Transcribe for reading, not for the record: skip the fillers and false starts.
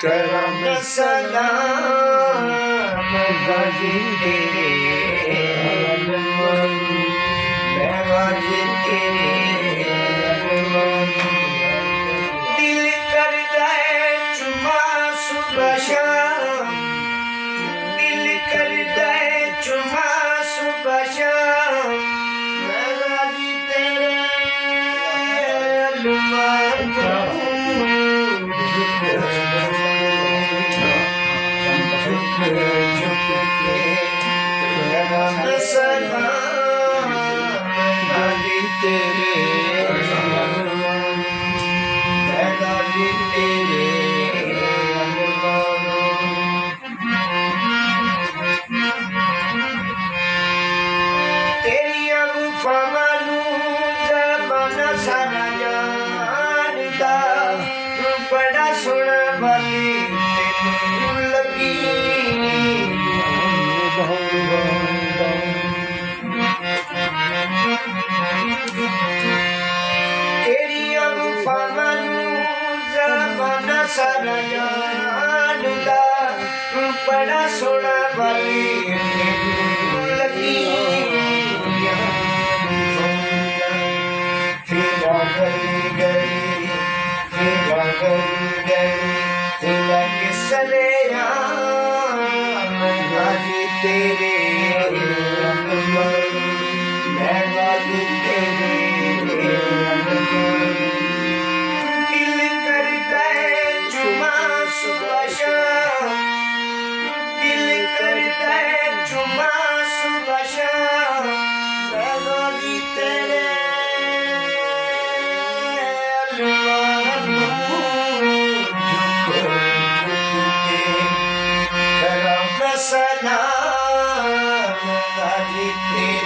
करम सलाम गाजी तेरे मैं गाजी तेरे दिल करदा है चुमा सुबह शाम दिल करदा है चुमा सुबह शाम मैं गाजी तेरे बड़ा सोना वाली तेनू लगी तेरिया वफावां नू ज़माना सारा जानदा बड़ा सोना वाली तेनू लगी फिरा गली गली फिरा गली गली तेरा किसने गाजी तेरे मैं गाजी तेरे दिल करदा है चुमा सुबह शाम दिल करदा है चुमा सुबह शाम मैं गाजी तेरे सलाम गाजी तेरे